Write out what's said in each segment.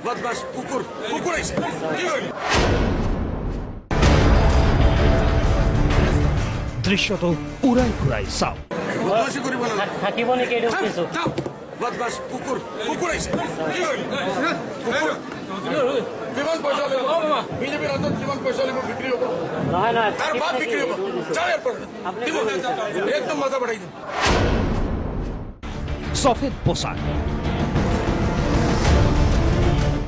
বদমাস কুকুৰ কুকুৰ আইছে কি হইল দৃশ্যটো উৰাই ঘূৰাই চাওক বদমাশি কৰিব না থাকিব নেকি এইটো কিছু বদমাস কুকুৰ কুকুৰ আইছে কি হইল কুকুৰ কিমান পয়সা লব বিজেপিৰ হাতত কিমান পয়সা লব বিক্ৰী হ'ব নহয় নহয় তাৰ বাদ বিক্ৰী হ'ব চাই পৰ একদম মজা বঢ়াই দিম সফেদ পোছাক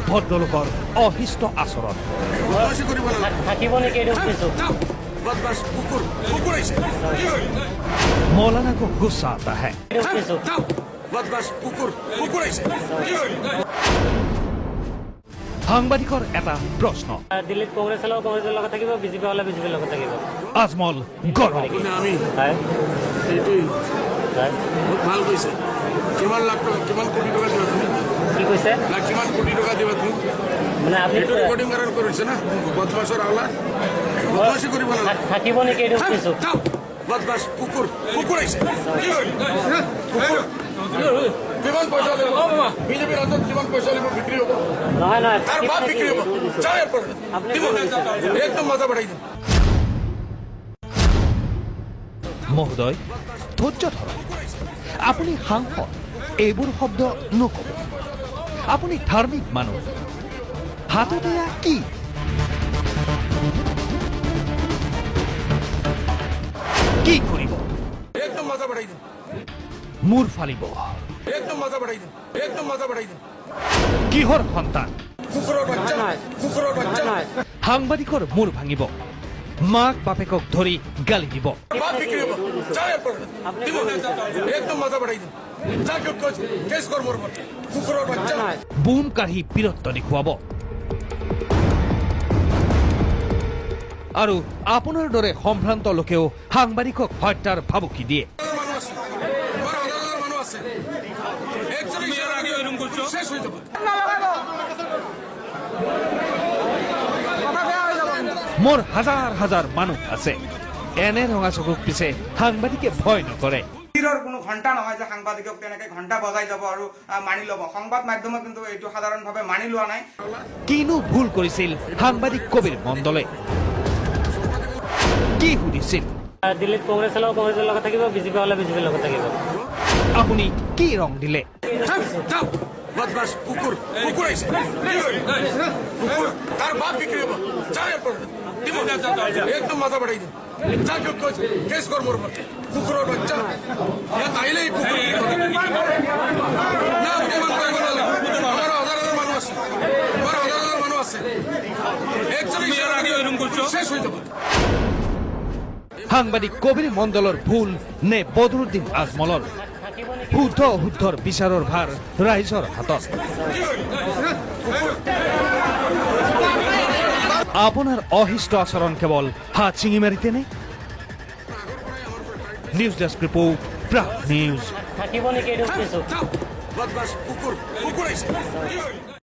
ভদ্ৰলোকৰ অহিষ্ট আচৰণ বদমাশি কৰিব না থাকিব নেকি এইটো কিছু বদমাস কুকুর কুকুর আইছে কি হইল मौलाना को गुस्सा आता है বদমাস কুকুর কুকুর আইছে কি হইল সাংবাদিকৰ এটা প্ৰশ্ন দিল্লীত কংগ্ৰেছ হলেও কংগ্ৰেছৰ লগত থাকিব বিজেপি হলে বিজেপিৰ লগত থাকিব আজমল গৰম আমি হয় এইটোই হয় বহুত ভাল কৈছে কিমান লাখ টকা কিমান কোটি টকা দিবা তুমি কি কৈছে না কিমান কোটি টকা দিবা তুমি মানে আপুনি এইটো রেকর্ডিং করার করেছে না বদমাসের আওলা বদমাশি করিব না থাকিব নেকি এইটো কিছু বদমাস কুকুর কুকুর আইছে কি হইল কুকুর কিমান পয়সা লব বিজেপির হাতত কিমান পয়সা লব বিক্রি হ'ব নহয় নহয় তার বাদ বিক্রি হ'ব চাই পর একদম মজা বঢ়াই দিম মহোদয় ধৈৰ্য ধৰক আপুনি সাংসদ এইবোৰ শব্দ নকব আপুনি ধাৰ্মিক মানুহ হাতত এয়া কি কি কৰিব একদম মজা বঢ়াই দিম মূৰ ফালিব একদম মজা বঢ়াই দিম একদম মজা বঢ়াই দিম কিহৰ সন্তান কুকুৰৰ বাচ্চা কুকুৰৰ বাচ্চা সাংবাদিকৰ মূৰ ভাঙিব মাক বাপেকক ধৰি গালি দিব বাদ বিক্ৰি হ'ব চাই পৰ একদম মজা বঢ়াই দিম যা কেস কৰ মোৰ কুকুৰৰ বাচ্চা বুম কাঢ়ি বীৰত্ব দেখুৱাব আৰু আপোনাৰ দৰে সম্ভ্ৰান্ত লোকেও সাংবাদিকক হত্যাৰ ভাবুকি দিয়ে মোৰ হাজাৰ হাজাৰ মানুহ আছে এনে ৰঙা চকুক পিছে সাংবাদিকে ভয় নকৰে কোনো ঘণ্টা নহয় যে সাংবাদিকক তেনেকে ঘণ্টা বজাই যাব আৰু মানি ল'ব সংবাদ মাধ্যমে কিন্তু এইটো সাধাৰণভাৱে মানি লোৱা নাই কিনো ভুল কৰিছিল সাংবাদিক কবিৰ মণ্ডলে কি সুধিছিল দিল্লীত কংগ্ৰেছ হলেও কংগ্ৰেছৰ লগত থাকিব বিজেপি হলে বিজেপিৰ লগত থাকিব আপুনি কি ৰং দিলে বদমাস কুকুর কুকুর আইছে কুকুর তার বাদ বিক্রি হ'ব চাই পর একদম মজা বঢ়াই দিম যা কেস কর মোর কুকুৰৰ বাচ্চা ইয়াত আহিলেই কুকুৰ না অপমান কৰিব নালাগে আমাৰ হাজাৰ হাজাৰ মানুহ আছে আমাৰ হাজাৰ হাজাৰ মানুহ আছে শেষ হৈ যাব সাংবাদিক কবিৰ মণ্ডলৰ ভুল নে বদৰুদ্দিন আজমলৰ শুদ্ধ অশুদ্ধৰ বিচাৰৰ ভাৰ ৰাইজৰ হাতত আপোনাৰ অহিষ্ট আচৰণ কেৱল হাত ছিঙি মাৰিতেনে news desk report Prag news থাকিব নেকি এইটো কিছু বদমাস কুকুৰ কুকুৰ আইছে